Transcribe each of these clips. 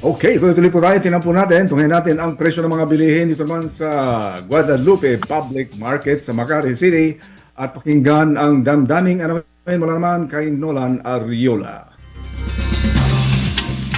Okay, tuloy-tuloy po tayo. Tinan po natin, tunghayin natin ang presyo ng mga bilihin dito naman sa Guadalupe Public Market sa Makati City at pakinggan ang damdaming ano mula naman kay Nolan Ariola.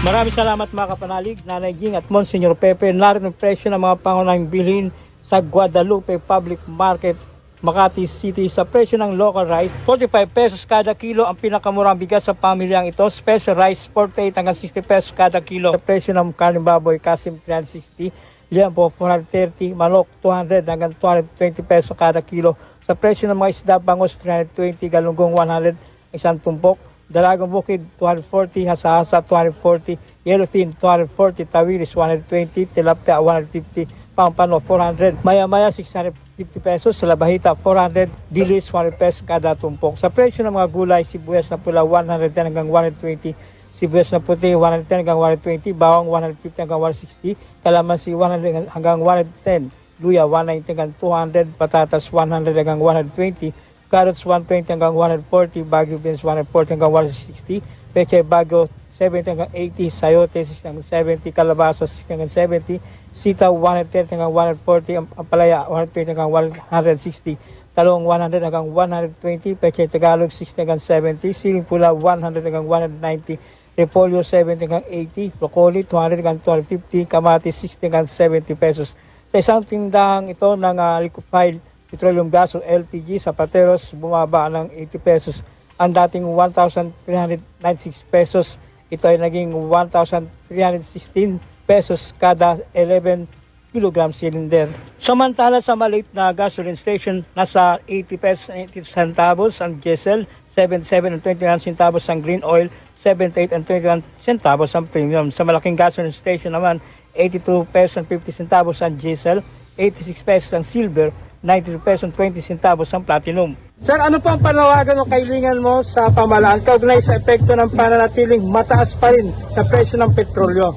Maraming salamat mga kapanalig, Nanay Ging at Monsignor Pepe. Narito ang presyo ng mga pangunahing bilhin sa Guadalupe Public Market, Makati City. Sa presyo ng local rice, 45 pesos kada kilo ang pinakamurang bigas sa pamilyang ito. Special rice, 48 hanggang 60 pesos kada kilo. Sa presyo ng karning baboy, kasim 360, liampo 430, manok 200 hanggang 220 pesos kada kilo. Sa presyo ng mga isda, bangos 320, galunggong 100, isang tumpok. Dalagang bukid 240, hasa-hasa 240, yellowfin 240, tawilis 120, tilapia 150, pampano 400, maya-maya 650 pesos, salabahita 400, dilis 100 pesos kada tumpok. Sa presyo ng mga gulay, sibuyas na pula 110 hanggang 120, sibuyas na puti 110 hanggang 120, bawang 150 hanggang 160, kalamansi 100 hanggang 110, luya 190 hanggang 200, patatas 100 hanggang 120, carrots 120 hanggang 140, Baguio beans 140 hanggang 160, peche Baguio 70 hanggang 80, sayote 60 hanggang 70, kalabasa 60 hanggang 70, sitaw 130 hanggang 140, ampalaya 120 hanggang 160, talong 100 hanggang 120, peche Tagalog 60 hanggang 70, siling pula 100 hanggang 190, repolyo 70 hanggang 80, broccoli 200 hanggang 250, kamatis 60 hanggang 70 pesos. Sa isang tindahang ito ng liquefied petroleum gas o LPG sa Pateros, bumaba ng 80 pesos. Ang dating 1,396 pesos, ito ay naging 1,316 pesos kada 11 kilogram cylinder. Samantala sa maliit na gasoline station, nasa 80 pesos and 80 centavos ang diesel, 77 and 21 centavos ang green oil, 78 and 21 centavos ang premium. Sa malaking gasoline station naman, 82 pesos and 50 centavos ang diesel, 86 pesos ang silver, 92 pesos 20 centavos ang platinum. Sir, ano po ang panawagan o kailangan mo sa pamahalaan kaugnay sa epekto ng pananatiling mataas pa rin na presyo ng petrolyo?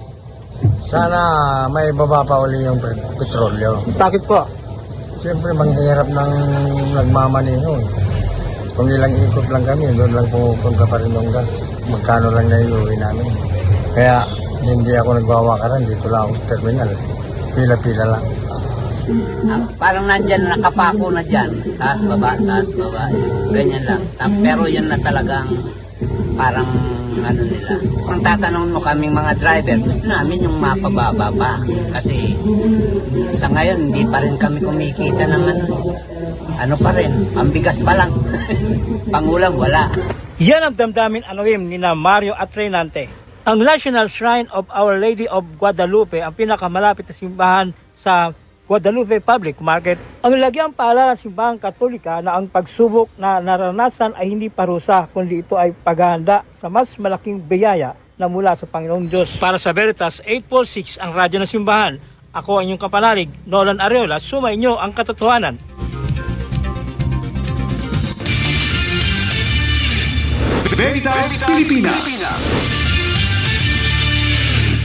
Sana may baba pa uli yung petrolyo. Bakit po? Siyempre, manghirap ng nagmamaniho. Kung ilang ikot lang kami, doon lang pupunta pa rin yung gas. Magkano lang na iuwi namin. Kaya hindi ako nagwawakaran, dito lang ako sa terminal. Pila-pila lang. Parang nandyan, nakapako na dyan. Taas, baba. Ganyan lang. Pero yan na talagang parang ano nila. Kung tatanong mo kaming mga driver, gusto namin yung mapababa pa. Kasi sa ngayon, hindi pa rin kami kumikita ng ano pa rin. Ang bigas pa lang. Pangulam, wala. Yan ang damdamin anoim ni na Mario at Renante. Ang National Shrine of Our Lady of Guadalupe, ang pinakamalapit na simbahan sa Guadalupe Public Market, ang lagyang paalala ng simbahang Katolika na ang pagsubok na naranasan ay hindi parusa, kundi ito ay paghahanda sa mas malaking biyaya na mula sa Panginoong Diyos. Para sa Veritas 846, ang radyo ng simbahan, ako ang inyong kapanalig, Nolan Ariola, sumainyo ang katotohanan. Veritas Pilipinas.